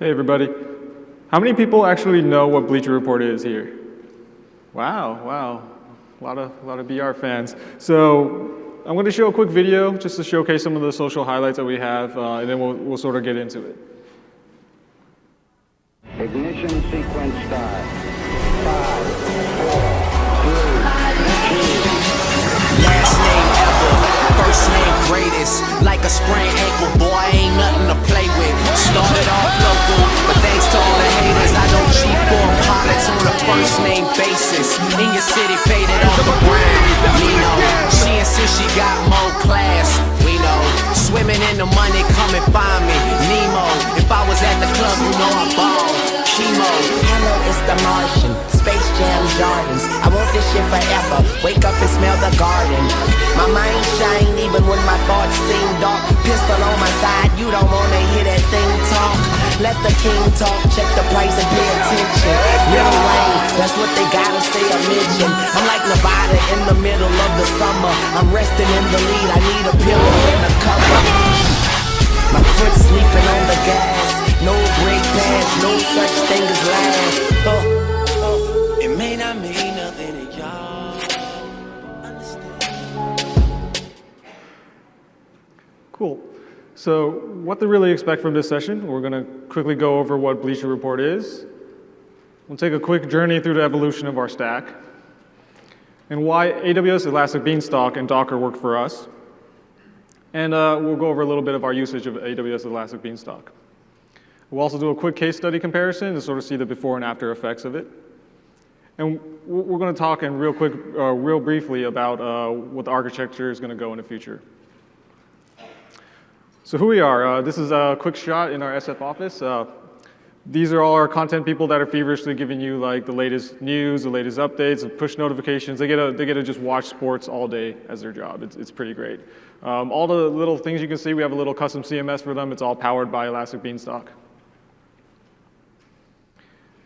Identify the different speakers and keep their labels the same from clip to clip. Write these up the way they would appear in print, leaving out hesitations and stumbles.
Speaker 1: Hey everybody. How many people actually know what Bleacher Report is here? Wow. A lot of BR fans. So I'm going to show a quick video just to showcase some of the social highlights that we have, and then we'll sort of get into it.
Speaker 2: Ignition sequence start. 5, 4, 3, 2.
Speaker 3: Last name ever, first name greatest. Like a sprained ankle, boy, ain't nothing to play with. Started off local, but thanks to all the haters, I know G4 pilots on a first name basis. In your city, faded off the ground. We know, she insists she got more class. We know, swimming in the money, come and find me. Nemo, if I was at the club, you know I ball. Chemo.
Speaker 4: Hello, it's the Martian. Space Jam Jordans. I want this shit forever. Wake up and smell the garden. My mind shine even when my thoughts seem dark. Pistol on my side, you don't wanna hear that thing talk. Let the king talk, check the price and pay attention. Lil Wayne, that's what they gotta say or mention. I'm like Nevada in the middle of the summer. I'm resting in the lead, I need a pillow and a cover. My foot sleeping on the gas. No break pass, no such thing as last.
Speaker 3: It may not mean nothing to y'all. Understand?
Speaker 1: Cool. So what to really expect from this session, we're going to quickly go over what Bleacher Report is. We'll take a quick journey through the evolution of our stack and why AWS Elastic Beanstalk and Docker work for us. And we'll go over a little bit of our usage of AWS Elastic Beanstalk. We'll also do a quick case study comparison to sort of see the before and after effects of it. And we're going to talk in real briefly about what the architecture is going to go in the future. So who we are, this is a quick shot in our SF office. These are all our content people that are feverishly giving you like the latest news, the latest updates, push notifications. They get to just watch sports all day as their job. It's pretty great. All the little things you can see, we have a little custom CMS for them. It's all powered by Elastic Beanstalk.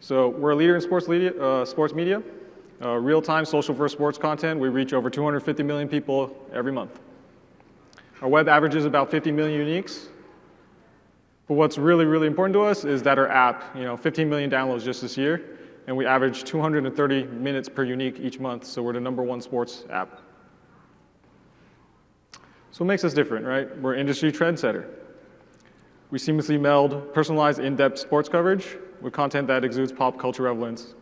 Speaker 1: So we're a leader in sports media, real-time social-first sports content. We reach over 250 million people every month. Our web averages about 50 million uniques. But what's really, really important to us is that our app, 15 million downloads just this year, and we average 230 minutes per unique each month, so we're the #1 sports app. So what makes us different, right? We're an industry trendsetter. We seamlessly meld personalized in-depth sports coverage with content that exudes pop culture relevance.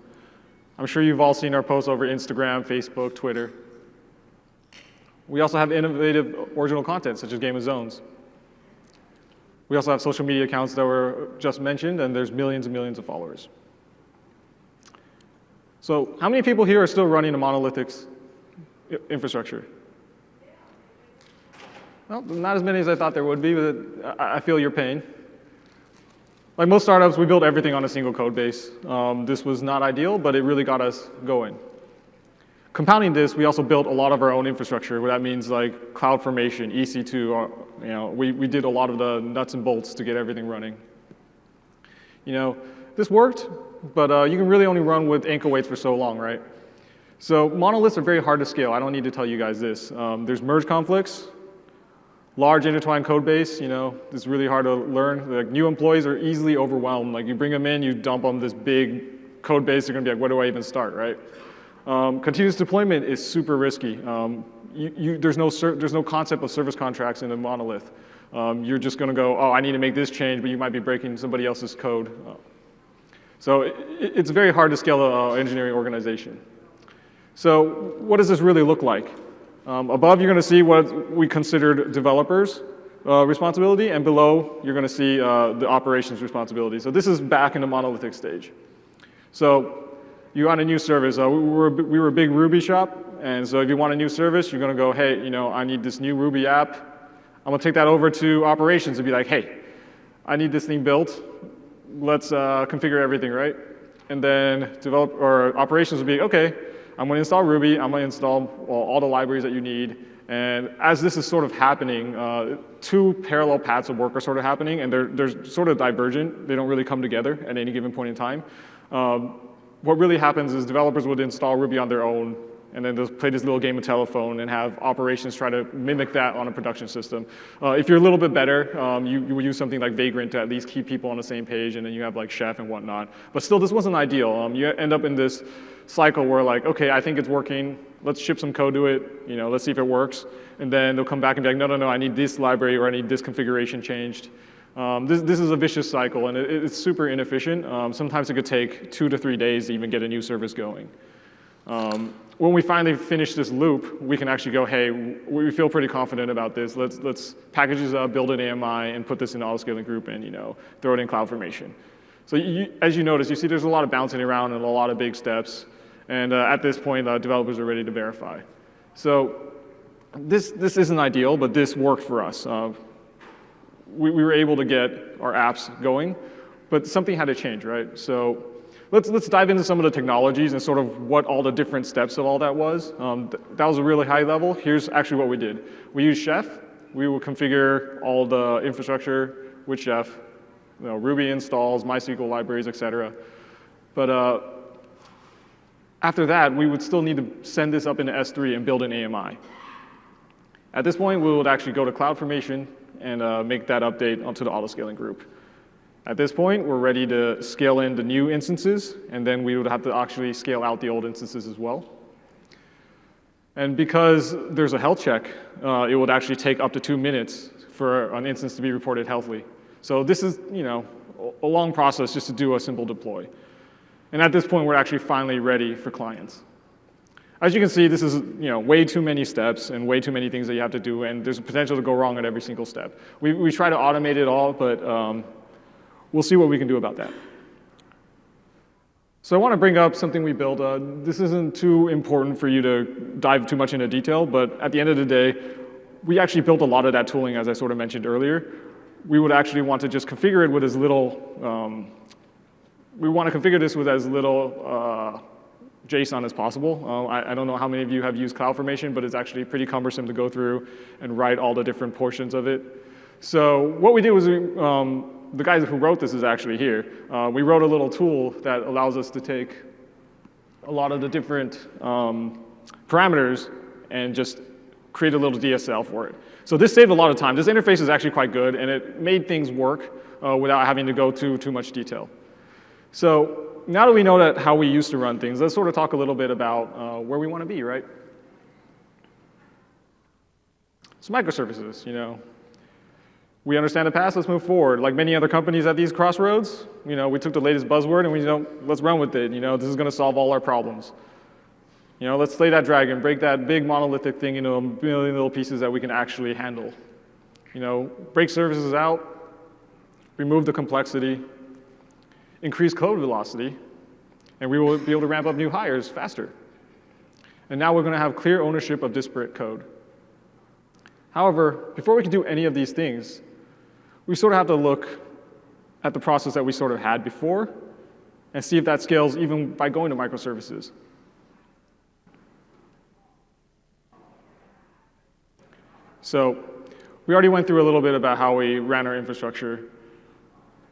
Speaker 1: I'm sure you've all seen our posts over Instagram, Facebook, Twitter. We also have innovative original content, such as Game of Zones. We also have social media accounts that were just mentioned, and there's millions and millions of followers. So how many people here are still running a monolithic infrastructure? Well, not as many as I thought there would be, but I feel your pain. Like most startups, we built everything on a single code base. This was not ideal, but it really got us going. Compounding this, we also built a lot of our own infrastructure. That means like CloudFormation, EC2. We did a lot of the nuts and bolts to get everything running. This worked, but you can really only run with ankle weights for so long, right? So monoliths are very hard to scale. I don't need to tell you guys this. There's merge conflicts. Large intertwined code base, it's really hard to learn. Like new employees are easily overwhelmed. Like you bring them in, you dump them this big code base, they're gonna be like, where do I even start, right? Continuous deployment is super risky. There's no concept of service contracts in a monolith. You're just gonna go, oh, I need to make this change, but you might be breaking somebody else's code. So it's very hard to scale an engineering organization. So what does this really look like? Above, you're going to see what we considered developers' responsibility, and below, you're going to see the operations responsibility. So this is back in the monolithic stage. So you're on a new service. We were a big Ruby shop, and so if you want a new service, you're going to go, hey, I need this new Ruby app. I'm going to take that over to operations and be like, hey, I need this thing built. Let's configure everything, right? And then operations will be, okay, I'm going to install Ruby. I'm going to install all the libraries that you need. And as this is sort of happening, two parallel paths of work are sort of happening, and they're sort of divergent. They don't really come together at any given point in time. What really happens is developers would install Ruby on their own And then they'll play this little game of telephone and have operations try to mimic that on a production system. If you're a little bit better, you would use something like Vagrant to at least keep people on the same page, and then you have like Chef and whatnot. But still, this wasn't ideal. You end up in this cycle where like, okay, I think it's working. Let's ship some code to it. Let's see if it works. And then they'll come back and be like, no, I need this library or I need this configuration changed. This is a vicious cycle, and it's super inefficient. Sometimes it could take 2 to 3 days to even get a new service going. When we finally finish this loop, we can actually go, hey, we feel pretty confident about this. Let's package this up, build an AMI, and put this in the auto-scaling group and throw it in CloudFormation. So as you notice, you see there's a lot of bouncing around and a lot of big steps. And at this point, developers are ready to verify. So this isn't ideal, but this worked for us. We were able to get our apps going, but something had to change, right? So let's dive into some of the technologies and sort of what all the different steps of all that was. That was a really high level. Here's actually what we did. We used Chef. We will configure all the infrastructure with Chef, Ruby installs, MySQL libraries, et cetera. But after that, we would still need to send this up into S3 and build an AMI. At this point, we would actually go to CloudFormation and make that update onto the auto-scaling group. At this point, we're ready to scale in the new instances, and then we would have to actually scale out the old instances as well. And because there's a health check, it would actually take up to 2 minutes for an instance to be reported healthy. So this is, a long process just to do a simple deploy. And at this point, we're actually finally ready for clients. As you can see, this is way too many steps and way too many things that you have to do, and there's a potential to go wrong at every single step. We try to automate it all, but we'll see what we can do about that. So I want to bring up something we built. This isn't too important for you to dive too much into detail, but at the end of the day, we actually built a lot of that tooling, as I sort of mentioned earlier. We would actually want to just configure it with as little, we want to configure this with as little JSON as possible. I don't know how many of you have used CloudFormation, but it's actually pretty cumbersome to go through and write all the different portions of it. So what we did was the guy who wrote this is actually here. We wrote a little tool that allows us to take a lot of the different parameters and just create a little DSL for it. So this saved a lot of time. This interface is actually quite good, and it made things work without having to go too much detail. So now that we know how we used to run things, let's sort of talk a little bit about where we want to be, right? So microservices, We understand the past, let's move forward. Like many other companies at these crossroads, we took the latest buzzword and let's run with it. This is going to solve all our problems. Let's slay that dragon, break that big monolithic thing into a million little pieces that we can actually handle. Break services out, remove the complexity, increase code velocity, and we will be able to ramp up new hires faster. And now we're going to have clear ownership of disparate code. However, before we can do any of these things, we sort of have to look at the process that we sort of had before and see if that scales even by going to microservices. So we already went through a little bit about how we ran our infrastructure.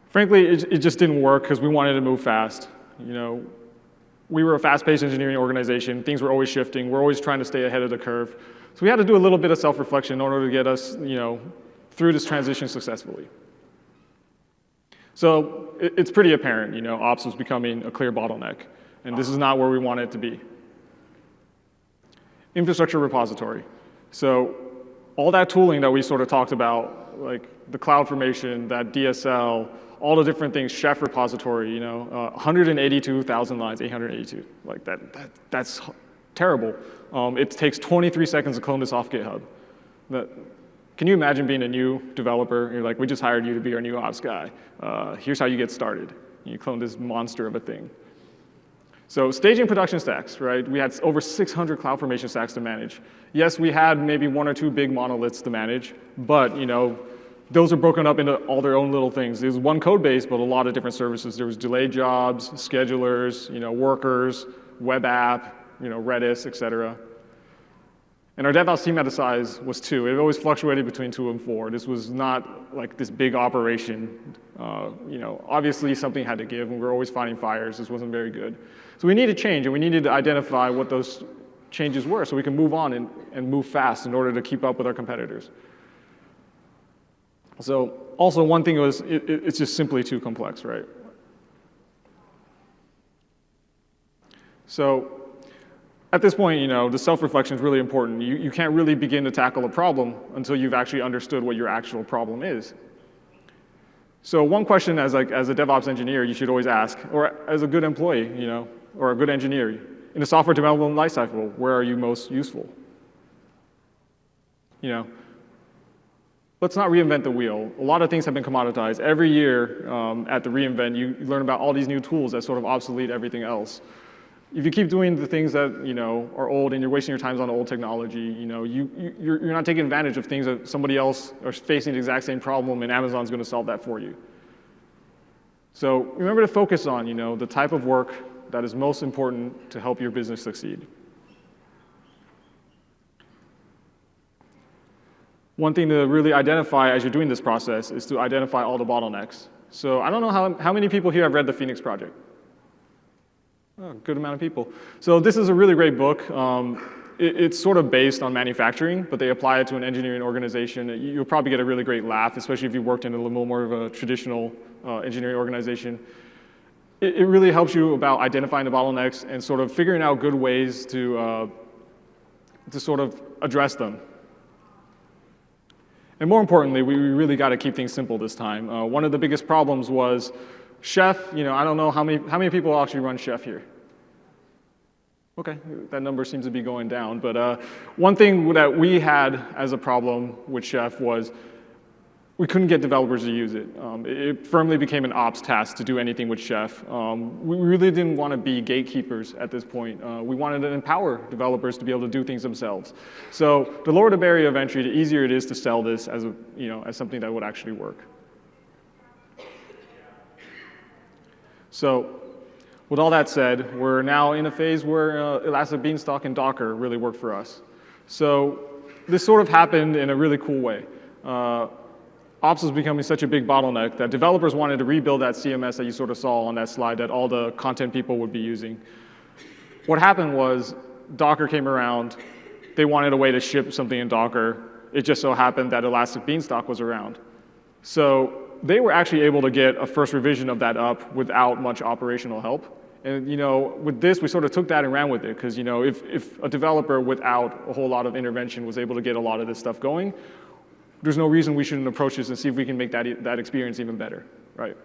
Speaker 1: Frankly, it just didn't work because we wanted to move fast. We were a fast-paced engineering organization. Things were always shifting. We're always trying to stay ahead of the curve. So we had to do a little bit of self-reflection in order to get us, through this transition successfully. So it's pretty apparent, ops was becoming a clear bottleneck, and this is not where we want it to be. Infrastructure repository. So all that tooling that we sort of talked about, like the CloudFormation, that DSL, all the different things, Chef repository, 182,000 lines, 882, like that's terrible. It takes 23 seconds to clone this off GitHub. Can you imagine being a new developer? You're like, we just hired you to be our new ops guy. Here's how you get started. You clone this monster of a thing. So staging production stacks, right? We had over 600 CloudFormation stacks to manage. Yes, we had maybe 1 or 2 big monoliths to manage, but those are broken up into all their own little things. There's one code base, but a lot of different services. There was delayed jobs, schedulers, workers, web app, Redis, et cetera. And our DevOps team at the size was 2. It always fluctuated between 2 and 4. This was not like this big operation. Obviously something had to give, and we were always fighting fires. This wasn't very good. So we needed change, and we needed to identify what those changes were so we can move on and move fast in order to keep up with our competitors. So also one thing was it's just simply too complex, right? So at this point, the self-reflection is really important. You can't really begin to tackle a problem until you've actually understood what your actual problem is. So one question as a DevOps engineer you should always ask, or as a good employee, or a good engineer, in the software development lifecycle, where are you most useful? Let's not reinvent the wheel. A lot of things have been commoditized. Every year at the reInvent, you learn about all these new tools that sort of obsolete everything else. If you keep doing the things that are old and you're wasting your time on old technology, you're not taking advantage of things that somebody else are facing the exact same problem, and Amazon's going to solve that for you. So remember to focus on the type of work that is most important to help your business succeed. One thing to really identify as you're doing this process is to identify all the bottlenecks. So I don't know how many people here have read the Phoenix Project. Oh, good amount of people. So this is a really great book. It's sort of based on manufacturing, but they apply it to an engineering organization. You'll probably get a really great laugh, especially if you worked in a little more of a traditional engineering organization. It really helps you about identifying the bottlenecks and sort of figuring out good ways to sort of address them. And more importantly, we really got to keep things simple this time. One of the biggest problems was Chef. I don't know how many people actually run Chef here. Okay, that number seems to be going down. But one thing that we had as a problem with Chef was we couldn't get developers to use it. It firmly became an ops task to do anything with Chef. We really didn't want to be gatekeepers at this point. We wanted to empower developers to be able to do things themselves. So the lower the barrier of entry, the easier it is to sell this as as something that would actually work. So with all that said, we're now in a phase where Elastic Beanstalk and Docker really work for us. So this sort of happened in a really cool way. Ops was becoming such a big bottleneck that developers wanted to rebuild that CMS that you sort of saw on that slide that all the content people would be using. What happened was Docker came around. They wanted a way to ship something in Docker. It just so happened that Elastic Beanstalk was around. So they were actually able to get a first revision of that up without much operational help. And with this, we sort of took that and ran with it, because if a developer without a whole lot of intervention was able to get a lot of this stuff going, there's no reason we shouldn't approach this and see if we can make that experience even better, right?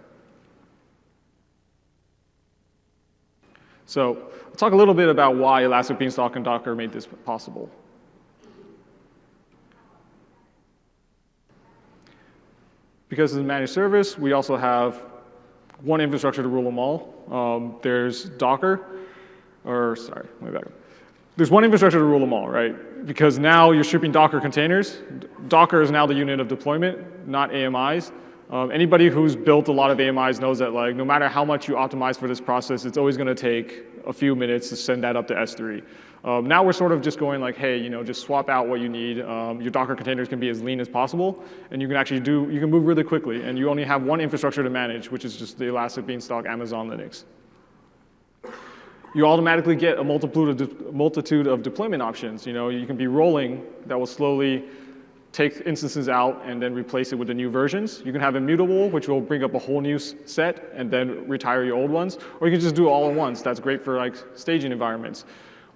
Speaker 1: So I'll talk a little bit about why Elastic Beanstalk and Docker made this possible. Because it's a managed service, we also have one infrastructure to rule them all. There's Docker, let me back up. There's one infrastructure to rule them all, right? Because now you're shipping Docker containers. Docker is now the unit of deployment, not AMIs. Anybody who's built a lot of AMIs knows that no matter how much you optimize for this process, it's always going to take a few minutes to send that up to S3. Now we're sort of just going hey, just swap out what you need. Your Docker containers can be as lean as possible, and you can actually you can move really quickly, and you only have one infrastructure to manage, which is just the Elastic Beanstalk Amazon Linux. You automatically get a multitude of deployment options. You can be rolling that will slowly take instances out and then replace it with the new versions. You can have immutable, which will bring up a whole new set and then retire your old ones. Or you can just do it all at once. That's great for staging environments.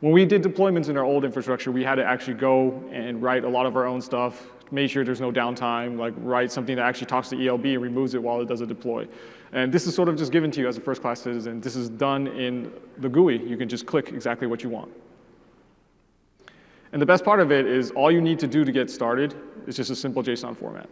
Speaker 1: When we did deployments in our old infrastructure, we had to actually go and write a lot of our own stuff, make sure there's no downtime, write something that actually talks to ELB and removes it while it does a deploy. And this is sort of just given to you as a first-class citizen. This is done in the GUI. You can just click exactly what you want. And the best part of it is all you need to do to get started is just a simple JSON format.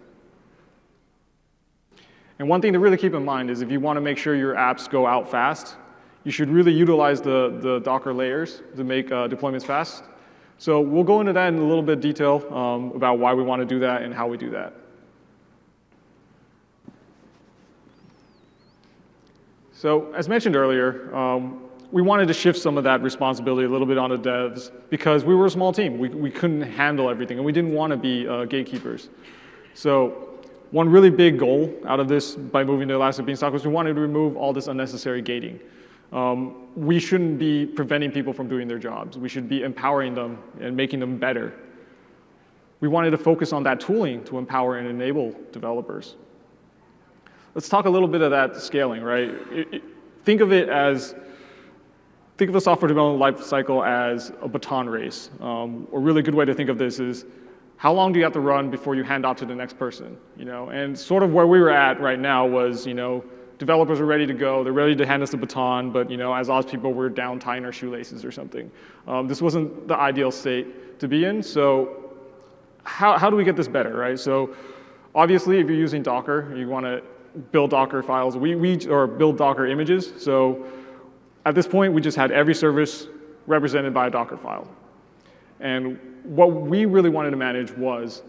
Speaker 1: And one thing to really keep in mind is if you want to make sure your apps go out fast, you should really utilize the Docker layers to make deployments fast. So we'll go into that in a little bit of detail about why we want to do that and how we do that. So as mentioned earlier, we wanted to shift some of that responsibility a little bit onto devs because we were a small team. We couldn't handle everything, and we didn't want to be gatekeepers. So one really big goal out of this by moving to Elastic Beanstalk was we wanted to remove all this unnecessary gating. We shouldn't be preventing people from doing their jobs. We should be empowering them and making them better. We wanted to focus on that tooling to empower and enable developers. Let's talk a little bit of that scaling, right? Think of the software development life cycle as a baton race. A really good way to think of this is, how long do you have to run before you hand off to the next person? And sort of where we were at right now was, developers are ready to go, they're ready to hand us the baton, but as ops people, we're down tying our shoelaces or something. This wasn't the ideal state to be in, so how do we get this better, right? So obviously, if you're using Docker, you want to build Docker files, or build Docker images. So at this point, we just had every service represented by a Docker file. And what we really wanted to manage was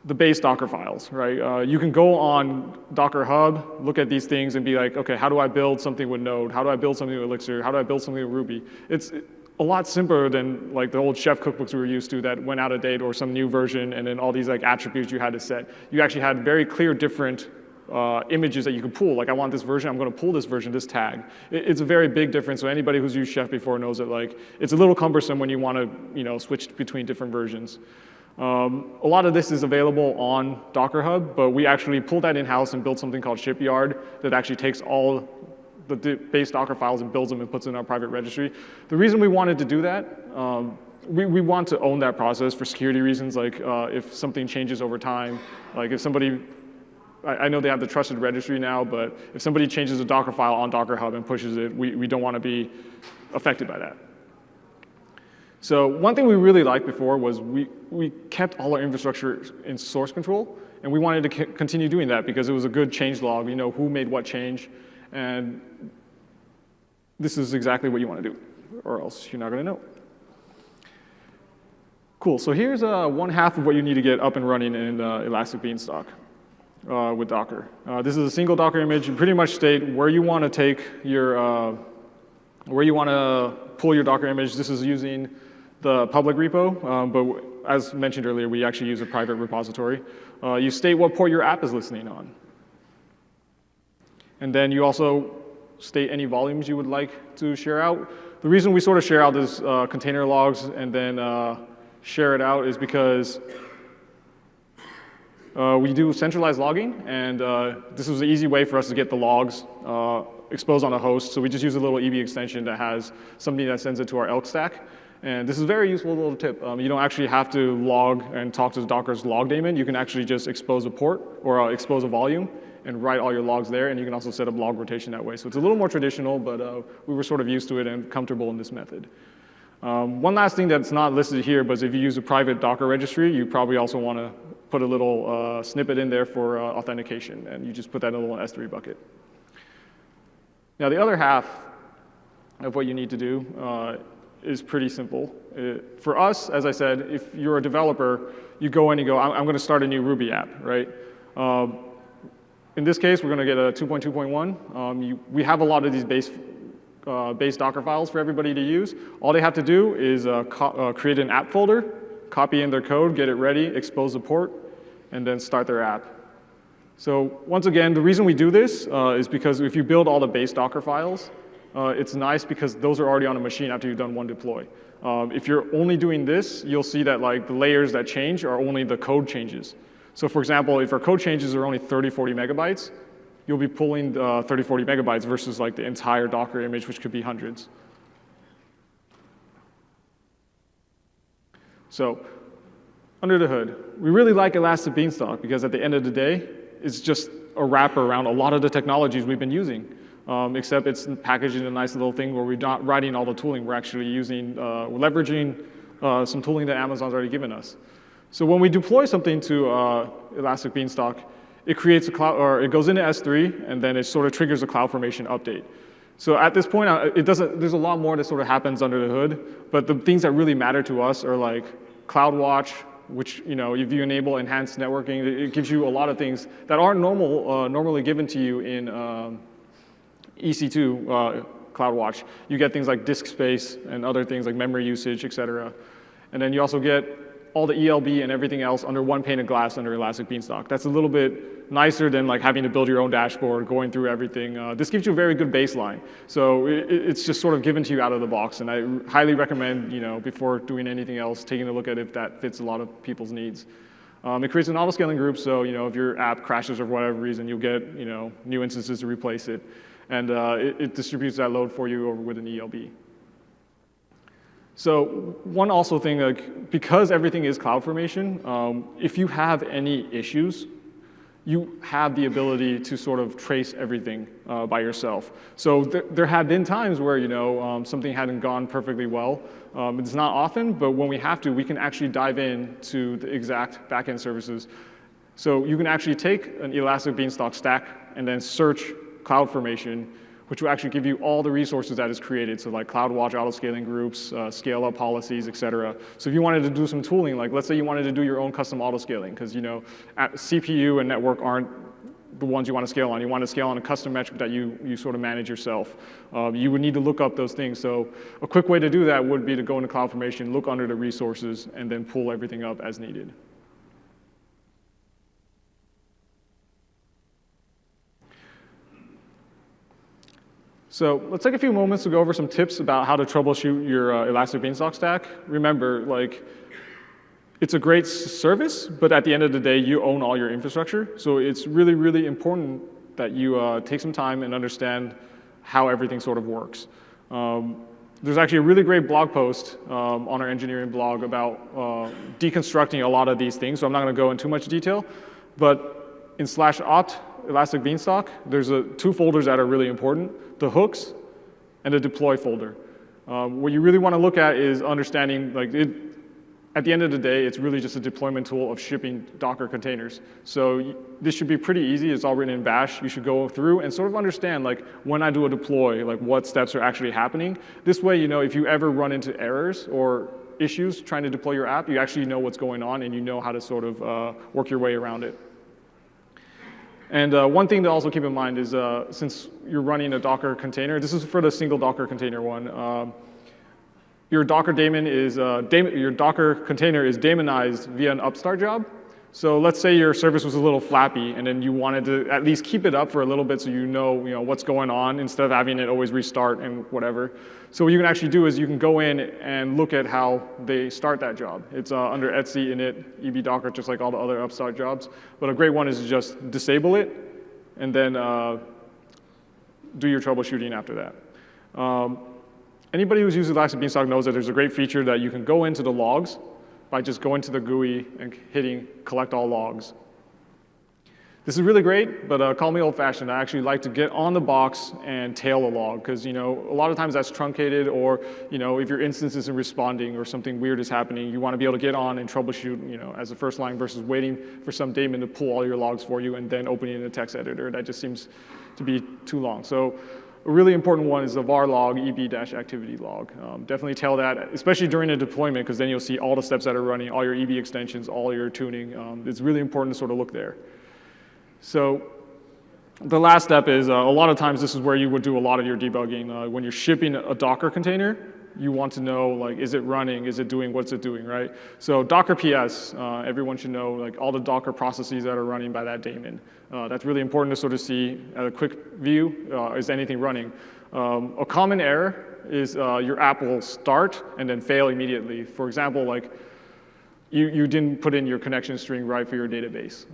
Speaker 1: the base Docker files, right? You can go on Docker Hub, look at these things and be like, okay, how do I build something with Node? How do I build something with Elixir? How do I build something with Ruby? It's a lot simpler than like the old chef cookbooks we were used to that went out of date, or some new version, and then all these like attributes you had to set. You actually had very clear different images that you could pull. Like, I want this version, I'm going to pull this version, this tag. It's a very big difference. So anybody who's used Chef before knows that like it's a little cumbersome when you want to switch between different versions. A lot of this is available on Docker Hub, but we actually pulled that in-house and built something called Shipyard that actually takes all the base Docker files and builds them and puts them in our private registry. The reason we wanted to do that, we want to own that process for security reasons. Like if something changes over time, like if somebody, I know they have the trusted registry now, but if somebody changes a Docker file on Docker Hub and pushes it, we don't want to be affected by that. So one thing we really liked before was we kept all our infrastructure in source control, and we wanted to continue doing that because it was a good change log. We know who made what change, and this is exactly what you want to do, or else you're not going to know. Cool, so here's one half of what you need to get up and running in Elastic Beanstalk with Docker. This is a single Docker image. You pretty much state where you want to take your, where you want to pull your Docker image. This is using the public repo, but as mentioned earlier, we actually use a private repository. You state what port your app is listening on. And then you also state any volumes you would like to share out. The reason we sort of share out this container logs and then share it out is because we do centralized logging, and this was an easy way for us to get the logs exposed on a host. So we just use a little EB extension that has something that sends it to our Elk stack. And this is a very useful little tip. You don't actually have to log and talk to Docker's log daemon. You can actually just expose a port or expose a volume and write all your logs there, and you can also set up log rotation that way. So it's a little more traditional, but we were sort of used to it and comfortable in this method. One last thing that's not listed here, but if you use a private Docker registry, you probably also want to put a little snippet in there for authentication, and you just put that in a little S3 bucket. Now, the other half of what you need to do is pretty simple. For us, as I said, if you're a developer, you go in and go, I'm going to start a new Ruby app, right? In this case, we're going to get a 2.2.1. We have a lot of these base Docker files for everybody to use. All they have to do is create an app folder, copy in their code, get it ready, expose the port, and then start their app. So once again, the reason we do this is because if you build all the base Docker files, it's nice because those are already on a machine after you've done one deploy. If you're only doing this, you'll see that like the layers that change are only the code changes. So for example, if our code changes are only 30, 40 megabytes, you'll be pulling 30, 40 megabytes versus like the entire Docker image, which could be hundreds. So under the hood, we really like Elastic Beanstalk because at the end of the day, it's just a wrapper around a lot of the technologies we've been using, except it's packaged in a nice little thing where we're not writing all the tooling. We're actually using, we're leveraging some tooling that Amazon's already given us. So when we deploy something to Elastic Beanstalk, it creates a cloud, or it goes into S3, and then it sort of triggers a CloudFormation update. So at this point, there's a lot more that sort of happens under the hood, but the things that really matter to us are like CloudWatch, which, if you enable enhanced networking, it gives you a lot of things that aren't normally given to you in EC2 CloudWatch. You get things like disk space and other things like memory usage, et cetera. And then you also get all the ELB and everything else under one pane of glass under Elastic Beanstalk. That's a little bit nicer than like having to build your own dashboard, going through everything. This gives you a very good baseline. So it's just sort of given to you out of the box, and I highly recommend, before doing anything else, taking a look at if that fits a lot of people's needs. It creates an auto-scaling group, so if your app crashes for whatever reason, you'll get new instances to replace it, and it distributes that load for you over with an ELB. So one also thing, like, because everything is CloudFormation, if you have any issues, you have the ability to sort of trace everything by yourself. So there have been times where something hadn't gone perfectly well. It's not often, but when we have to, we can actually dive in to the exact backend services. So you can actually take an Elastic Beanstalk stack and then search CloudFormation, which will actually give you all the resources that is created. So like CloudWatch auto-scaling groups, scale-up policies, et cetera. So if you wanted to do some tooling, like let's say you wanted to do your own custom auto-scaling, because CPU and network aren't the ones you want to scale on. You want to scale on a custom metric that you sort of manage yourself. You would need to look up those things. So a quick way to do that would be to go into CloudFormation, look under the resources, and then pull everything up as needed. So let's take a few moments to go over some tips about how to troubleshoot your Elastic Beanstalk stack. Remember, like, it's a great service, but at the end of the day, you own all your infrastructure. So it's really, really important that you take some time and understand how everything sort of works. There's actually a really great blog post on our engineering blog about deconstructing a lot of these things, so I'm not going to go into too much detail. But in /opt Elastic Beanstalk, there's two folders that are really important: the hooks and the deploy folder. What you really want to look at is understanding, like, at the end of the day, it's really just a deployment tool of shipping Docker containers. So this should be pretty easy. It's all written in Bash. You should go through and sort of understand, like, when I do a deploy, like, what steps are actually happening. This way, if you ever run into errors or issues trying to deploy your app, you actually know what's going on and you know how to sort of work your way around it. And one thing to also keep in mind is, since you're running a Docker container, this is for the single Docker container one. Your Docker daemon is your Docker container is daemonized via an upstart job. So let's say your service was a little flappy, and then you wanted to at least keep it up for a little bit, so you know what's going on instead of having it always restart and whatever. So what you can actually do is you can go in and look at how they start that job. It's under etc init ebdocker, just like all the other upstart jobs. But a great one is to just disable it and then do your troubleshooting after that. Anybody who's used Elastic Beanstalk knows that there's a great feature that you can go into the logs by just going to the GUI and hitting collect all logs. This is really great, but call me old-fashioned. I actually like to get on the box and tail a log, because a lot of times that's truncated, or if your instance isn't responding or something weird is happening, you want to be able to get on and troubleshoot as a first line versus waiting for some daemon to pull all your logs for you and then opening a text editor. That just seems to be too long. So a really important one is the var log, eb-activity log. Definitely tail that, especially during a deployment, because then you'll see all the steps that are running, all your EB extensions, all your tuning. It's really important to sort of look there. So the last step is, a lot of times this is where you would do a lot of your debugging. When you're shipping a Docker container, you want to know, like, is it running? Is it doing what's it doing, right? So Docker PS, everyone should know, like, all the Docker processes that are running by that daemon. That's really important to sort of see at a quick view, is anything running? A common error is your app will start and then fail immediately. For example, like, you didn't put in your connection string right for your database.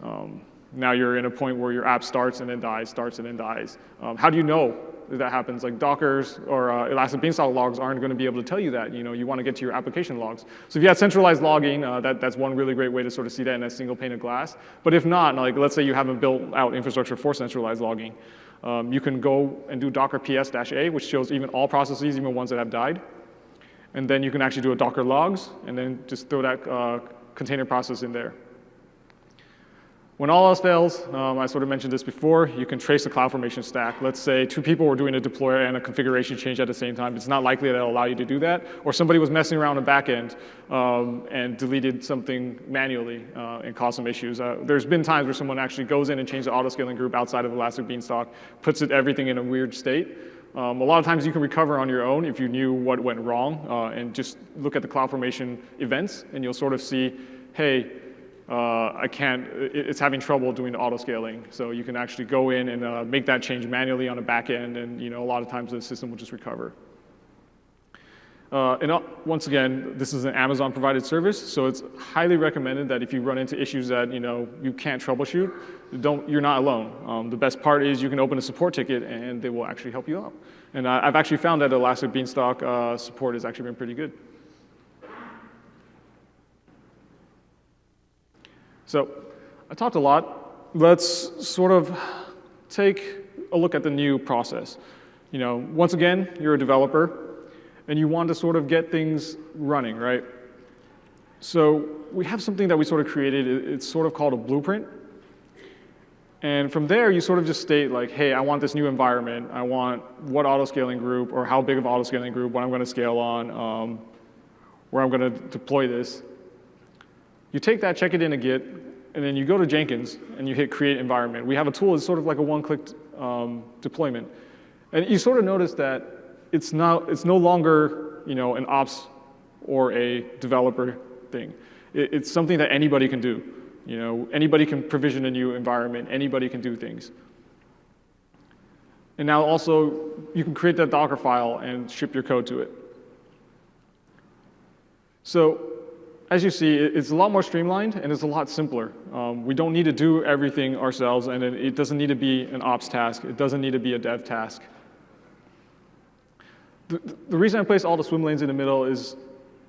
Speaker 1: Now you're in a point where your app starts and then dies, starts and then dies. How do you know that happens? Like, Docker's or Elastic Beanstalk logs aren't going to be able to tell you that. You want to get to your application logs. So if you had centralized logging, that's one really great way to sort of see that in a single pane of glass. But if not, like, let's say you haven't built out infrastructure for centralized logging, you can go and do Docker PS-A, which shows even all processes, even ones that have died. And then you can actually do a Docker logs, and then just throw that container process in there. When all else fails, I sort of mentioned this before, you can trace the CloudFormation stack. Let's say two people were doing a deploy and a configuration change at the same time. It's not likely that it'll allow you to do that. Or somebody was messing around in backend and deleted something manually and caused some issues. There's been times where someone actually goes in and changes the auto-scaling group outside of Elastic Beanstalk, puts everything in a weird state. A lot of times you can recover on your own if you knew what went wrong, and just look at the CloudFormation events, and you'll sort of see, hey, it's having trouble doing auto scaling. So you can actually go in and make that change manually on a back end, and a lot of times the system will just recover. Once again, this is an Amazon provided service, so it's highly recommended that if you run into issues that you can't troubleshoot, you're not alone. The best part is you can open a support ticket and they will actually help you out. And I've actually found that Elastic Beanstalk support has actually been pretty good. So I talked a lot. Let's sort of take a look at the new process. Once again, you're a developer and you want to sort of get things running, right? So we have something that we sort of created. It's sort of called a blueprint. And from there, you sort of just state like, hey, I want this new environment. I want what auto-scaling group or how big of auto-scaling group, what I'm going to scale on, where I'm going to deploy this. You take that, check it in a Git, and then you go to Jenkins and you hit create environment. We have a tool that's sort of like a one-click deployment. And you sort of notice that it's no longer an ops or a developer thing. It's something that anybody can do. Anybody can provision a new environment. Anybody can do things. And now also, you can create that Docker file and ship your code to it. So as you see, it's a lot more streamlined and it's a lot simpler. We don't need to do everything ourselves, and it doesn't need to be an ops task. It doesn't need to be a dev task. The reason I place all the swim lanes in the middle is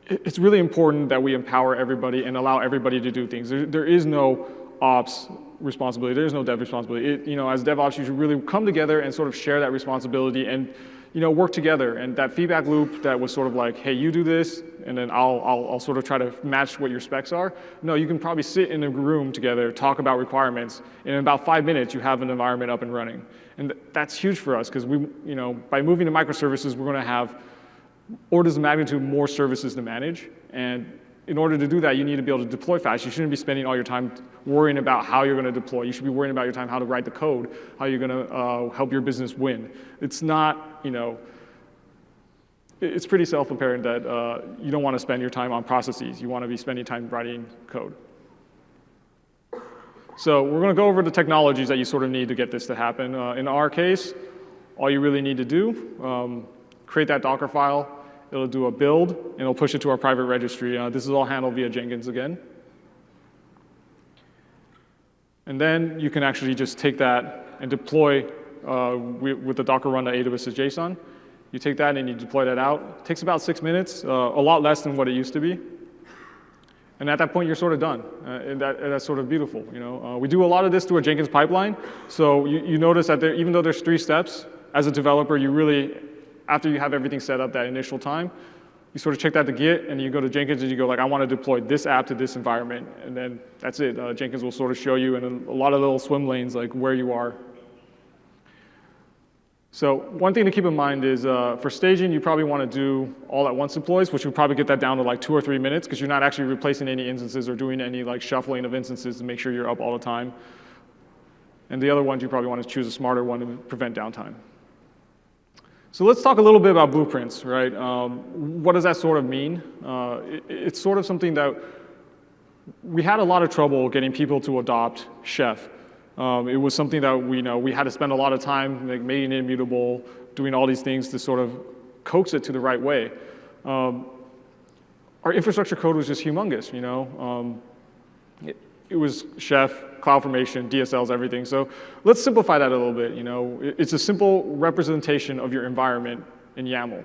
Speaker 1: it's really important that we empower everybody and allow everybody to do things. There is no ops responsibility. There is no dev responsibility. As DevOps, you should really come together and sort of share that responsibility and work together. And that feedback loop that was sort of like, hey, you do this, and then I'll sort of try to match what your specs are. No, you can probably sit in a room together, talk about requirements, and in about 5 minutes, you have an environment up and running. And that's huge for us because by moving to microservices, we're going to have orders of magnitude more services to manage. And in order to do that, you need to be able to deploy fast. You shouldn't be spending all your time worrying about how you're going to deploy. You should be worrying about your time how to write the code, how you're going to help your business win. It's not, it's pretty self-apparent that you don't want to spend your time on processes. You want to be spending time writing code. So we're going to go over the technologies that you sort of need to get this to happen. In our case, all you really need to do, create that Docker file. It'll do a build, and it'll push it to our private registry. This is all handled via Jenkins again. And then you can actually just take that and deploy with the Docker run.aws JSON. You take that and you deploy that out. It takes about 6 minutes, a lot less than what it used to be. And at that point, you're sort of done. And that's sort of beautiful. We do a lot of this through a Jenkins pipeline. So you notice that even though there's 3 steps, as a developer, you really, after you have everything set up that initial time, you sort of check that to Git, and you go to Jenkins and you go like, I want to deploy this app to this environment. And then that's it. Jenkins will sort of show you in a lot of little swim lanes like where you are. So one thing to keep in mind is for staging, you probably want to do all at once deploys, which would probably get that down to like 2 or 3 minutes because you're not actually replacing any instances or doing any like shuffling of instances to make sure you're up all the time. And the other ones, you probably want to choose a smarter one to prevent downtime. So let's talk a little bit about blueprints, right? What does that sort of mean? It's sort of something that we had a lot of trouble getting people to adopt Chef. It was something that we had to spend a lot of time making it immutable, doing all these things to sort of coax it to the right way. Our infrastructure code was just humongous, It was Chef, CloudFormation, DSLs, everything. So let's simplify that a little bit. It's a simple representation of your environment in YAML.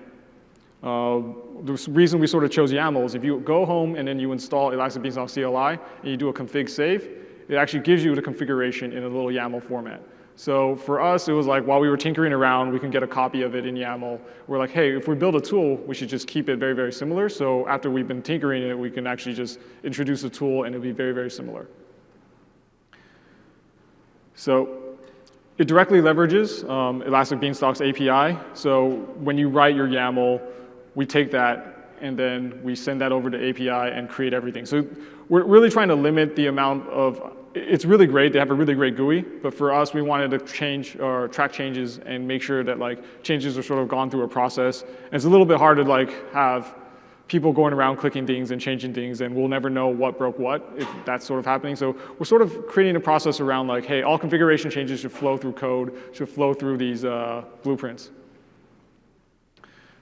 Speaker 1: The reason we sort of chose YAML is if you go home and then you install Elastic Beanstalk CLI and you do a config save, it actually gives you the configuration in a little YAML format. So for us, it was like while we were tinkering around, we can get a copy of it in YAML. We're like, hey, if we build a tool, we should just keep it very, very similar. So after we've been tinkering it, we can actually just introduce a tool and it'll be very, very similar. So it directly leverages Elastic Beanstalk's API. So when you write your YAML, we take that and then we send that over to API and create everything. So we're really trying to limit the amount of, it's really great, they have a really great GUI, but for us, we wanted to change or track changes and make sure that changes are sort of gone through a process. And it's a little bit hard to have people going around clicking things and changing things, and we'll never know what broke what if that's sort of happening. So we're sort of creating a process around like, hey, all configuration changes should flow through code, should flow through these blueprints.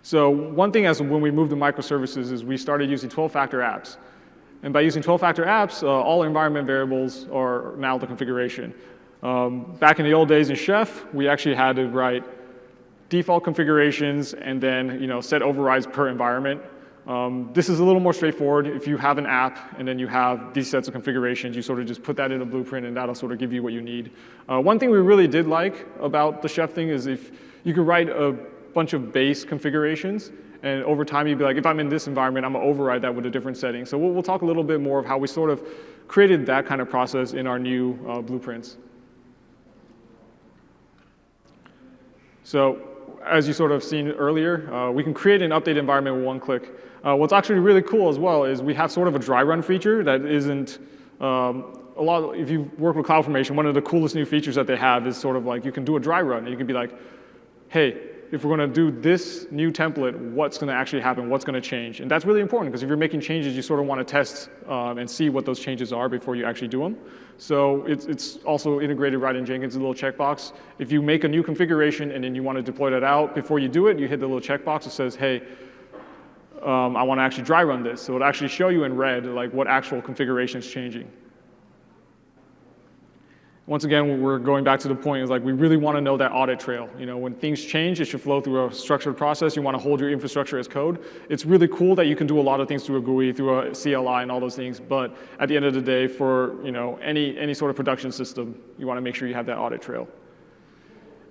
Speaker 1: So one thing as when we moved to microservices is we started using 12-factor apps. And by using 12-factor apps, all environment variables are now the configuration. Back in the old days in Chef, we actually had to write default configurations and then set overrides per environment. This is a little more straightforward. If you have an app and then you have these sets of configurations, you sort of just put that in a blueprint and that'll sort of give you what you need. One thing we really did like about the Chef thing is if you could write a bunch of base configurations, and over time you'd be like, if I'm in this environment, I'm gonna override that with a different setting. So we'll talk a little bit more of how we sort of created that kind of process in our new blueprints. So as you sort of seen earlier, we can create an update environment with one click. What's actually really cool as well is we have sort of a dry run feature that isn't if you work with CloudFormation, one of the coolest new features that they have is sort of like you can do a dry run and you can be like, hey, if we're going to do this new template, what's going to actually happen? What's going to change? And that's really important because if you're making changes, you sort of want to test and see what those changes are before you actually do them. So it's also integrated right in Jenkins, a little checkbox. If you make a new configuration and then you want to deploy that out, before you do it, you hit the little checkbox that says, hey, I want to actually dry run this. So it'll actually show you in red like what actual configuration is changing. Once again, we're going back to the point is like we really want to know that audit trail. When things change, it should flow through a structured process. You want to hold your infrastructure as code. It's really cool that you can do a lot of things through a GUI, through a CLI, and all those things. But at the end of the day, for any sort of production system, you want to make sure you have that audit trail.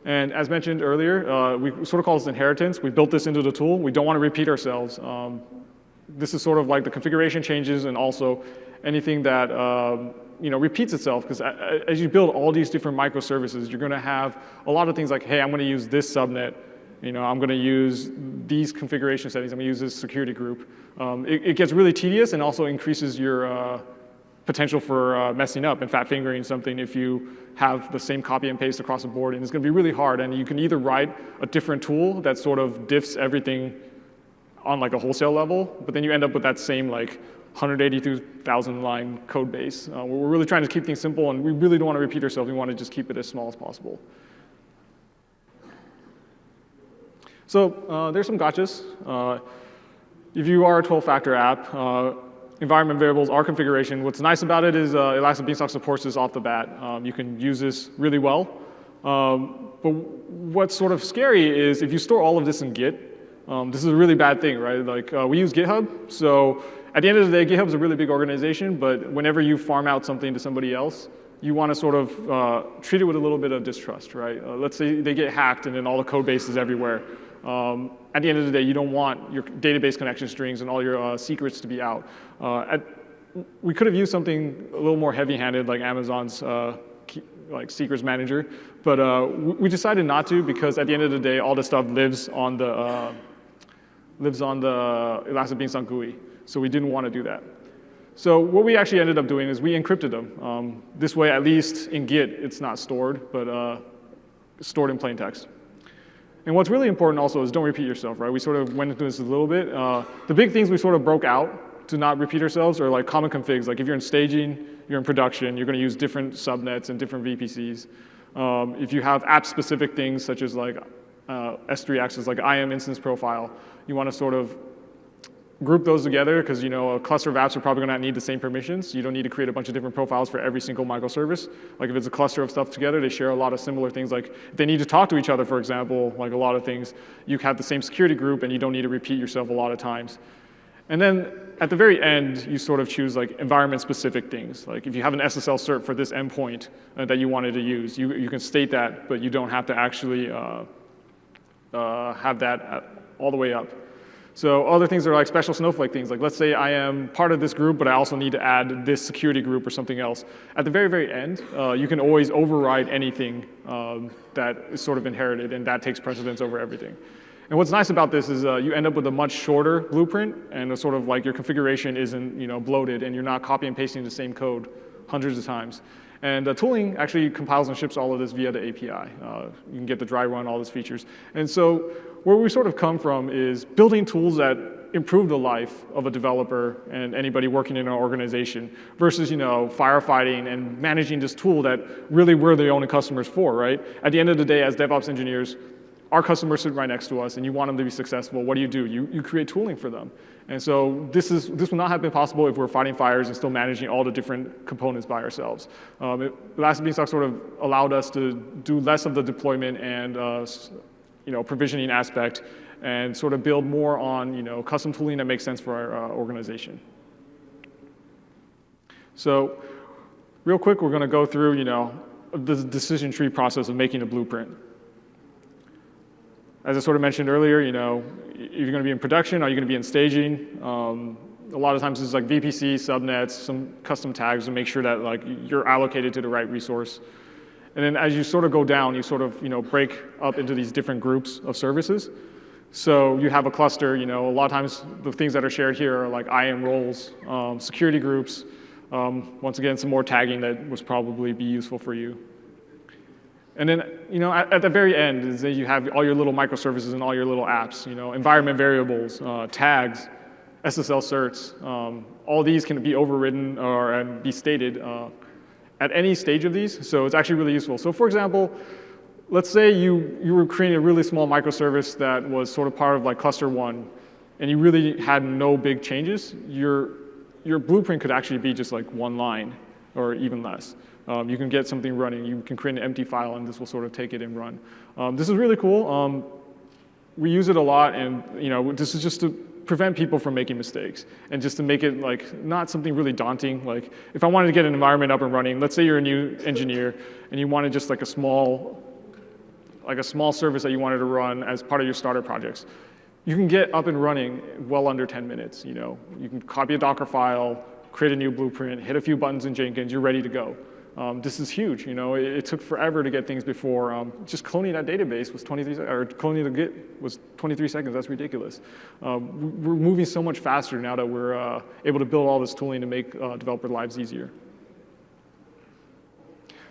Speaker 1: And as mentioned earlier, we sort of call this inheritance. We built this into the tool. We don't want to repeat ourselves. This is sort of like the configuration changes and also anything that repeats itself, because as you build all these different microservices, you're going to have a lot of things like, hey, I'm going to use this subnet. I'm going to use these configuration settings. I'm going to use this security group. It gets really tedious and also increases your potential for messing up and fat fingering something if you have the same copy and paste across the board. And it's going to be really hard. And you can either write a different tool that sort of diffs everything on like a wholesale level, but then you end up with that same like 182,000 line code base. We're really trying to keep things simple, and we really don't want to repeat ourselves. We want to just keep it as small as possible. So there's some gotchas. If you are a 12-factor app, environment variables are configuration. What's nice about it is Elastic Beanstalk supports this off the bat. You can use this really well. But what's sort of scary is if you store all of this in Git, this is a really bad thing, right? Like we use GitHub, so at the end of the day, GitHub's a really big organization, but whenever you farm out something to somebody else, you want to sort of treat it with a little bit of distrust, right? Let's say they get hacked and then all the code base is everywhere. At the end of the day, you don't want your database connection strings and all your secrets to be out. We could have used something a little more heavy-handed, like Amazon's like secrets manager, but we decided not to because at the end of the day, all the stuff lives on the Elastic Beanstalk GUI. So we didn't want to do that. So what we actually ended up doing is we encrypted them. This way, at least in Git, it's not stored, but stored in plain text. And what's really important also is don't repeat yourself, right? We sort of went into this a little bit. The big things we sort of broke out to not repeat ourselves are like common configs. Like if you're in staging, you're in production, you're going to use different subnets and different VPCs. If you have app-specific things such as like S3 access, like IAM instance profile, you want to sort of group those together because a cluster of apps are probably going to need the same permissions. You don't need to create a bunch of different profiles for every single microservice. Like if it's a cluster of stuff together, they share a lot of similar things. Like if they need to talk to each other, for example, like a lot of things, you have the same security group and you don't need to repeat yourself a lot of times. And then at the very end, you sort of choose like environment-specific things. Like if you have an SSL cert for this endpoint that you wanted to use, you can state that, but you don't have to actually have that all the way up. So other things are like special Snowflake things. Like let's say I am part of this group, but I also need to add this security group or something else. At the very, very end, you can always override anything that is sort of inherited, and that takes precedence over everything. And what's nice about this is you end up with a much shorter blueprint, and it's sort of like your configuration isn't bloated, and you're not copy and pasting the same code hundreds of times. And tooling actually compiles and ships all of this via the API. You can get the dry run, all those features. And so where we sort of come from is building tools that improve the life of a developer and anybody working in an organization versus firefighting and managing this tool that really we're the only customers for, right? At the end of the day, as DevOps engineers, our customers sit right next to us, and you want them to be successful. What do? You create tooling for them. And so this would not have been possible if we're fighting fires and still managing all the different components by ourselves. Elastic Beanstalk sort of allowed us to do less of the deployment and provisioning aspect, and sort of build more on custom tooling that makes sense for our organization. So real quick, we're going to go through the decision tree process of making a blueprint. As I sort of mentioned earlier, you're going to be in production, are you going to be in staging? A lot of times it's like VPC, subnets, some custom tags to make sure that you're allocated to the right resource. And then as you sort of go down, you sort of break up into these different groups of services. So you have a cluster, a lot of times the things that are shared here are like IAM roles, security groups, once again, some more tagging that would probably be useful for you. And then, at the very end is that you have all your little microservices and all your little apps, environment variables, tags, SSL certs. All these can be overridden and be stated at any stage of these. So it's actually really useful. So for example, let's say you were creating a really small microservice that was sort of part of cluster one, and you really had no big changes. Your blueprint could actually be just one line or even less. You can get something running. You can create an empty file, and this will sort of take it and run. This is really cool. We use it a lot, and this is just to prevent people from making mistakes, and just to make it not something really daunting. If I wanted to get an environment up and running, let's say you're a new engineer, and you wanted just a small service that you wanted to run as part of your starter projects. You can get up and running well under 10 minutes. You can copy a Docker file, create a new blueprint, hit a few buttons in Jenkins, you're ready to go. This is huge. It took forever to get things before. Just cloning that database was 23 seconds, or cloning the Git was 23 seconds. That's ridiculous. We're moving so much faster now that we're able to build all this tooling to make developer lives easier.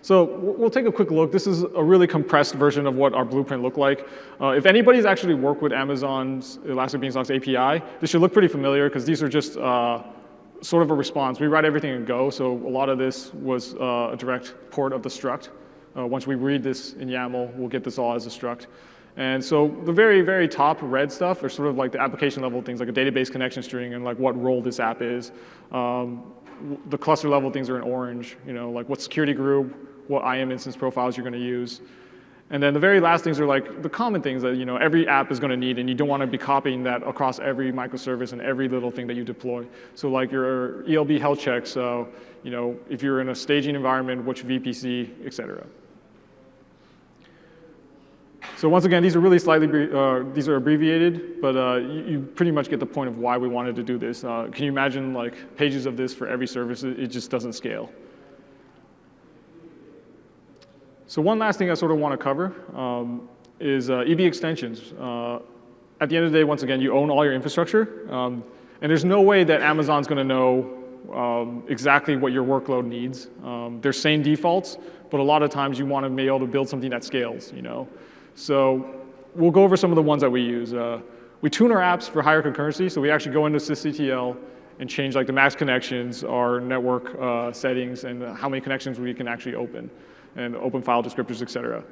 Speaker 1: So we'll take a quick look. This is a really compressed version of what our blueprint looked like. If anybody's actually worked with Amazon's Elastic Beanstalk's API, this should look pretty familiar because these are just sort of a response. We write everything in Go, so a lot of this was a direct port of the struct. Once we read this in YAML, we'll get this all as a struct. And so the very, very top red stuff are sort of the application level things, like a database connection string and what role this app is. The cluster level things are in orange, what security group, what IAM instance profiles you're going to use. And then the very last things are the common things that every app is going to need, and you don't want to be copying that across every microservice and every little thing that you deploy. So your ELB health check, so if you're in a staging environment, which VPC, et cetera. So once again, these are really these are abbreviated, but you pretty much get the point of why we wanted to do this. Can you imagine pages of this for every service? It just doesn't scale. So one last thing I sort of want to cover is ebextensions. At the end of the day, once again, you own all your infrastructure, and there's no way that Amazon's going to know exactly what your workload needs. There's same defaults, but a lot of times you want to be able to build something that scales. So we'll go over some of the ones that we use. We tune our apps for higher concurrency, so we actually go into sysctl and change the max connections, our network settings, and how many connections we can actually open, and open file descriptors, et cetera.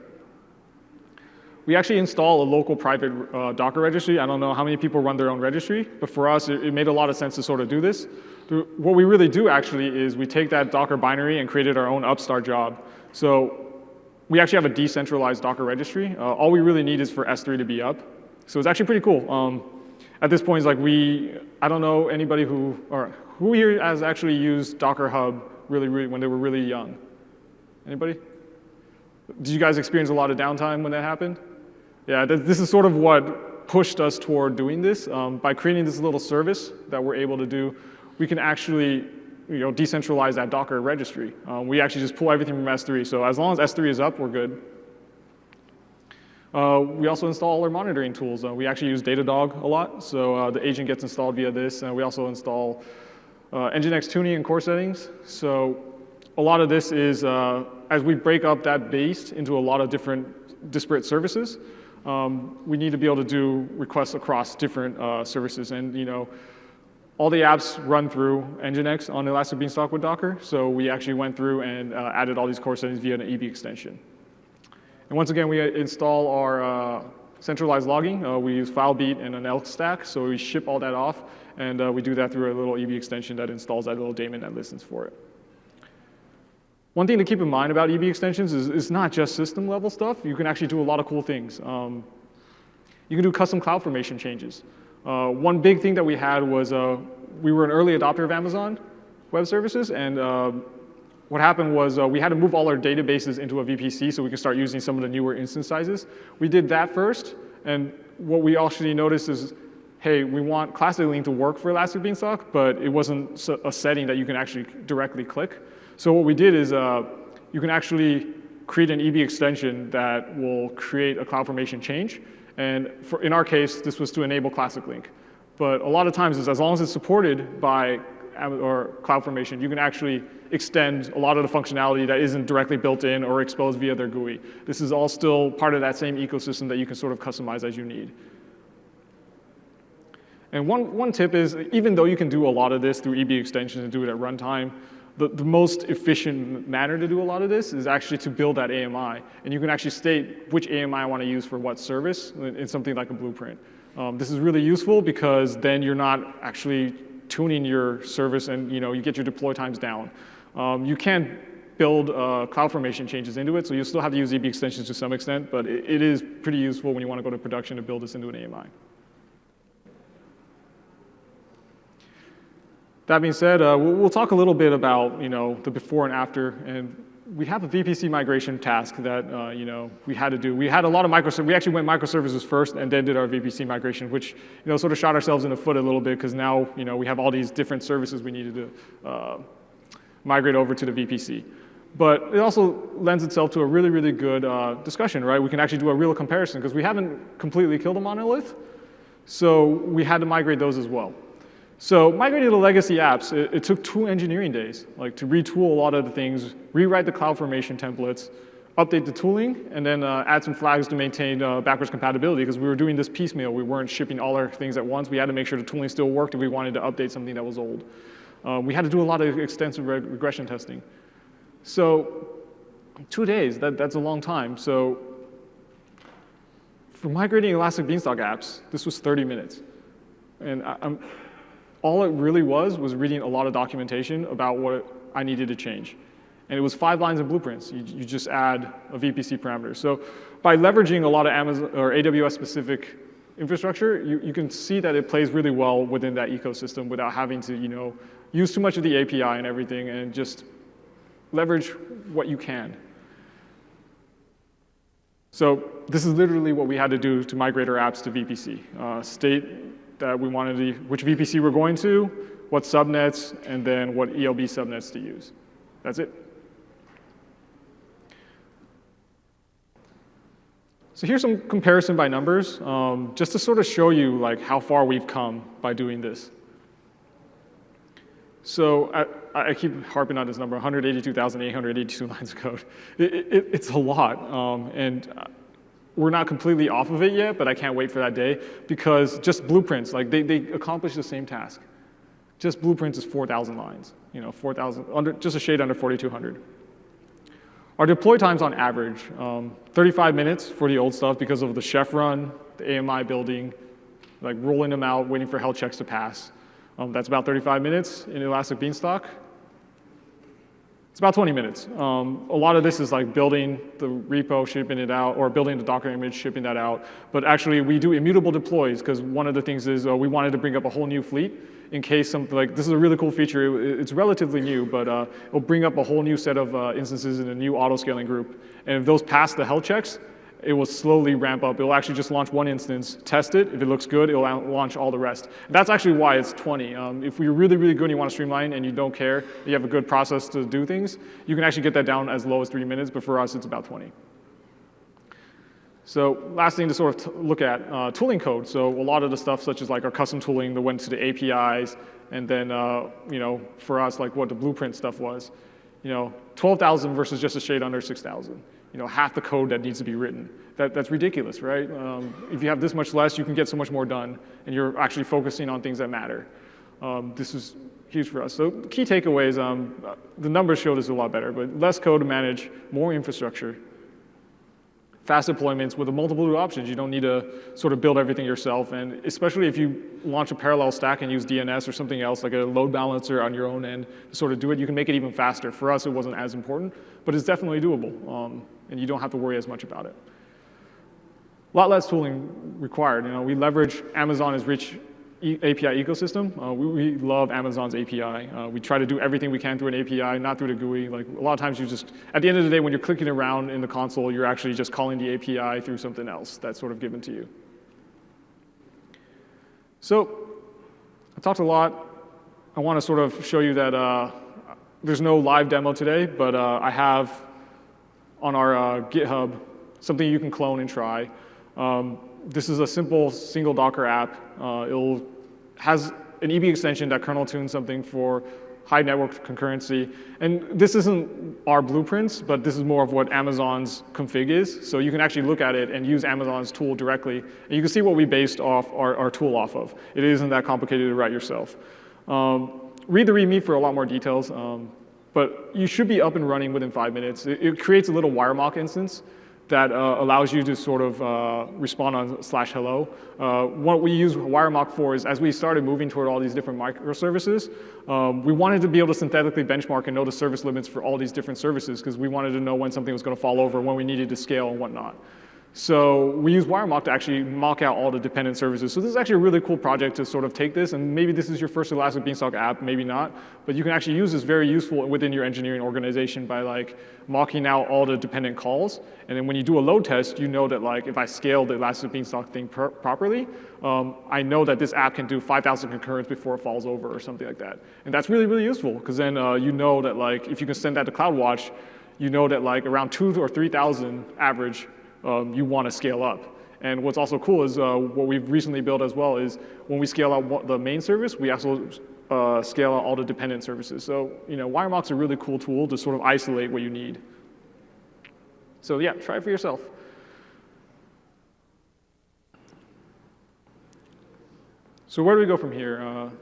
Speaker 1: We actually install a local private Docker registry. I don't know how many people run their own registry, but for us, it made a lot of sense to sort of do this. What we really do actually is we take that Docker binary and created our own upstart job. So we actually have a decentralized Docker registry. All we really need is for S3 to be up. So it's actually pretty cool. At this point, I don't know anybody who here has actually used Docker Hub really when they were really young. Anybody? Did you guys experience a lot of downtime when that happened? Yeah, this is sort of what pushed us toward doing this. By creating this little service that we're able to do, we can actually decentralize that Docker registry. We actually just pull everything from S3. So as long as S3 is up, we're good. We also install our monitoring tools. We actually use Datadog a lot. So the agent gets installed via this. And we also install Nginx tuning and core settings. So a lot of this is, as we break up that base into a lot of different disparate services, we need to be able to do requests across different services. And all the apps run through Nginx on Elastic Beanstalk with Docker. So we actually went through and added all these core settings via an EB extension. And once again, we install our centralized logging. We use FileBeat and an elk stack. So we ship all that off. And we do that through a little EB extension that installs that little daemon that listens for it. One thing to keep in mind about EB extensions is it's not just system level stuff. You can actually do a lot of cool things. You can do custom CloudFormation changes. One big thing that we had was we were an early adopter of Amazon Web Services, and what happened was we had to move all our databases into a VPC so we could start using some of the newer instance sizes. We did that first, and what we actually noticed is, hey, we want Classic Link to work for Elastic Beanstalk, but it wasn't a setting that you can actually directly click. So what we did is you can actually create an EB extension that will create a CloudFormation change. And in our case, this was to enable Classic Link. But a lot of times, as long as it's supported by CloudFormation, you can actually extend a lot of the functionality that isn't directly built in or exposed via their GUI. This is all still part of that same ecosystem that you can sort of customize as you need. And one tip is, even though you can do a lot of this through EB extensions and do it at runtime, the most efficient manner to do a lot of this is actually to build that AMI. And you can actually state which AMI I want to use for what service in something like a blueprint. This is really useful because then you're not actually tuning your service and you get your deploy times down. You can build CloudFormation changes into it, so you still have to use EB extensions to some extent, but it is pretty useful when you want to go to production to build this into an AMI. That being said, we'll talk a little bit about the before and after, and we have a VPC migration task that we had to do. We had a lot of microservices. We actually went microservices first, and then did our VPC migration, which sort of shot ourselves in the foot a little bit because now we have all these different services we needed to migrate over to the VPC. But it also lends itself to a really, really good discussion, right? We can actually do a real comparison because we haven't completely killed a monolith, so we had to migrate those as well. So migrating the legacy apps, it took 2 engineering days, to retool a lot of the things, rewrite the CloudFormation templates, update the tooling, and then add some flags to maintain backwards compatibility because we were doing this piecemeal. We weren't shipping all our things at once. We had to make sure the tooling still worked if we wanted to update something that was old. We had to do a lot of extensive regression testing. So 2 days, that's a long time. So for migrating Elastic Beanstalk apps, this was 30 minutes. And all it really was reading a lot of documentation about what I needed to change. And it was 5 lines of blueprints. You just add a VPC parameter. So by leveraging a lot of Amazon or AWS specific infrastructure, you can see that it plays really well within that ecosystem without having to use too much of the API and everything, and just leverage what you can. So this is literally what we had to do to migrate our apps to VPC. State that we wanted which VPC we're going to, what subnets, and then what ELB subnets to use. That's it. So here's some comparison by numbers, just to sort of show you how far we've come by doing this. So I keep harping on this number, 182,882 lines of code. It's a lot, and we're not completely off of it yet, but I can't wait for that day because just blueprints, they accomplish the same task. Just blueprints is 4,000 lines, 4,000, just a shade under 4,200. Our deploy times on average, 35 minutes for the old stuff because of the chef run, the AMI building, rolling them out, waiting for health checks to pass. That's about 35 minutes in Elastic Beanstalk. It's about 20 minutes. A lot of this is building the repo, shipping it out, or building the Docker image, shipping that out. But actually, we do immutable deploys because one of the things is we wanted to bring up a whole new fleet in case something this is a really cool feature. It's relatively new, but it'll bring up a whole new set of instances in a new auto-scaling group. And if those pass the health checks, it will slowly ramp up. It'll actually just launch one instance, test it. If it looks good, it'll launch all the rest. That's actually why it's 20. If you're really, really good and you want to streamline and you don't care, you have a good process to do things, you can actually get that down as low as 3 minutes, but for us, it's about 20. So last thing to sort of look at, tooling code. So a lot of the stuff such as our custom tooling that went to the APIs, and then for us, what the blueprint stuff was. 12,000 versus just a shade under 6,000. Half the code that needs to be written. That's ridiculous, right? If you have this much less, you can get so much more done, and you're actually focusing on things that matter. This is huge for us. So key takeaways, the numbers show this a lot better, but less code to manage, more infrastructure, fast deployments with a multitude of options. You don't need to sort of build everything yourself, and especially if you launch a parallel stack and use DNS or something else, like a load balancer on your own end to sort of do it, you can make it even faster. For us, it wasn't as important, but it's definitely doable, and you don't have to worry as much about it. A lot less tooling required. We leverage Amazon's rich API ecosystem. We love Amazon's API. We try to do everything we can through an API, not through the GUI. Like a lot of times at the end of the day, when you're clicking around in the console, you're actually just calling the API through something else that's sort of given to you. So I talked a lot. I want to sort of show you that there's no live demo today, but I have on our GitHub something you can clone and try. This is a simple single Docker app. It has an EB extension that kernel tunes something for high network concurrency. And this isn't our blueprints, but this is more of what Amazon's config is. So you can actually look at it and use Amazon's tool directly. And you can see what we based our tool off of. It isn't that complicated to write yourself. Read the README for a lot more details. But you should be up and running within 5 minutes. It creates a little WireMock instance that allows you to sort of respond on /hello. What we use WireMock for is, as we started moving toward all these different microservices, we wanted to be able to synthetically benchmark and know the service limits for all these different services, because we wanted to know when something was going to fall over, when we needed to scale and whatnot. So we use WireMock to actually mock out all the dependent services. So this is actually a really cool project to sort of take this, and maybe this is your first Elastic Beanstalk app, maybe not, but you can actually use this very useful within your engineering organization by like mocking out all the dependent calls. And then when you do a load test, you know that like if I scale the Elastic Beanstalk thing properly, I know that this app can do 5,000 concurrents before it falls over or something like that. And that's really, really useful, because then you know that like if you can send that to CloudWatch, you know that like around 2,000 or 3,000 average, you want to scale up. And what's also cool is what we've recently built as well is when we scale out the main service, we also scale out all the dependent services. So WireMock's a really cool tool to sort of isolate what you need. So yeah, try it for yourself. So where do we go from here?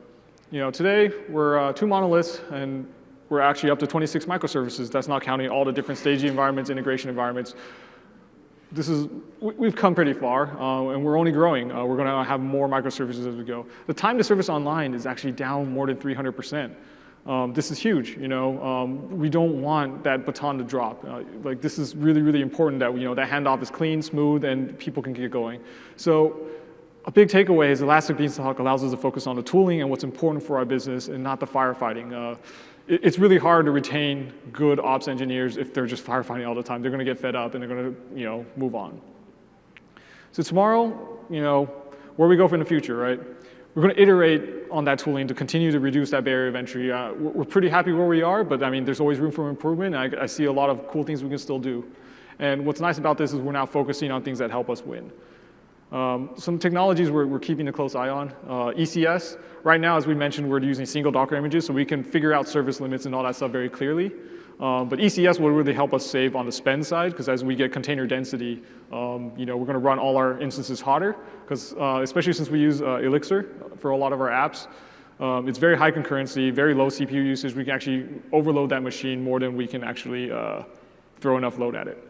Speaker 1: Today we're 2 monoliths, and we're actually up to 26 microservices. That's not counting all the different staging environments, integration environments. We've come pretty far, and we're only growing. We're going to have more microservices as we go. The time to service online is actually down more than 300%. This is huge. We don't want that baton to drop. This is really, really important that that handoff is clean, smooth, and people can get going. So a big takeaway is Elastic Beanstalk allows us to focus on the tooling and what's important for our business, and not the firefighting. It's really hard to retain good ops engineers if they're just firefighting all the time. They're going to get fed up and they're going to move on. So tomorrow, where we go for in the future, right? We're going to iterate on that tooling to continue to reduce that barrier of entry. We're pretty happy where we are, but I mean, there's always room for improvement. I see a lot of cool things we can still do. And what's nice about this is we're now focusing on things that help us win. Some technologies we're keeping a close eye on. ECS, right now, as we mentioned, we're using single Docker images, so we can figure out service limits and all that stuff very clearly. But ECS will really help us save on the spend side, because as we get container density, we're going to run all our instances hotter, because especially since we use Elixir for a lot of our apps, it's very high concurrency, very low CPU usage. We can actually overload that machine more than we can actually throw enough load at it.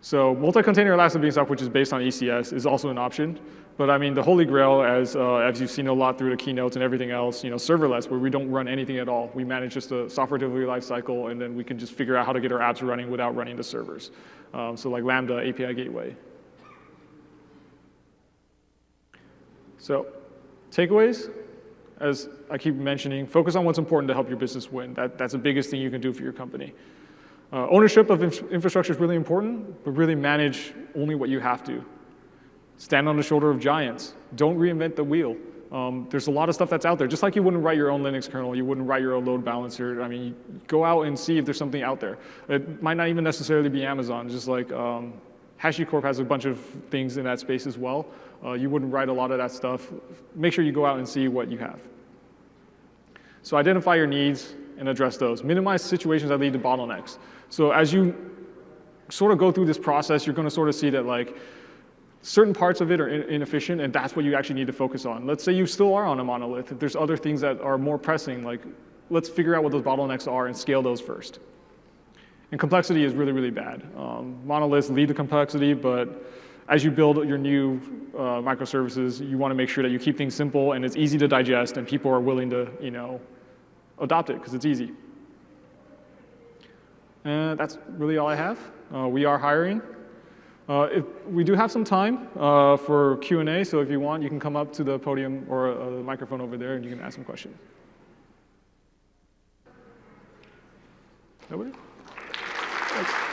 Speaker 1: So multi-container Elastic Beanstalk, which is based on ECS, is also an option. But I mean, the holy grail, as you've seen a lot through the keynotes and everything else, serverless, where we don't run anything at all. We manage just the software delivery lifecycle, and then we can just figure out how to get our apps running without running the servers. So like Lambda, API Gateway. So takeaways, as I keep mentioning, focus on what's important to help your business win. That's the biggest thing you can do for your company. Ownership of infrastructure is really important, but really manage only what you have to. Stand on the shoulder of giants. Don't reinvent the wheel. There's a lot of stuff that's out there. Just like you wouldn't write your own Linux kernel, you wouldn't write your own load balancer. I mean, go out and see if there's something out there. It might not even necessarily be Amazon. Just like HashiCorp has a bunch of things in that space as well. You wouldn't write a lot of that stuff. Make sure you go out and see what you have. So identify your needs and address those. Minimize situations that lead to bottlenecks. So as you sort of go through this process, you're going to sort of see that like certain parts of it are inefficient, and that's what you actually need to focus on. Let's say you still are on a monolith. If there's other things that are more pressing, like let's figure out what those bottlenecks are and scale those first. And complexity is really, really bad. Monoliths lead to complexity, but as you build your new microservices, you want to make sure that you keep things simple and it's easy to digest and people are willing to, adopt it because it's easy. And that's really all I have. We are hiring. If we do have some time for Q&A, so if you want, you can come up to the podium or the microphone over there and you can ask some questions. Nobody? Thanks.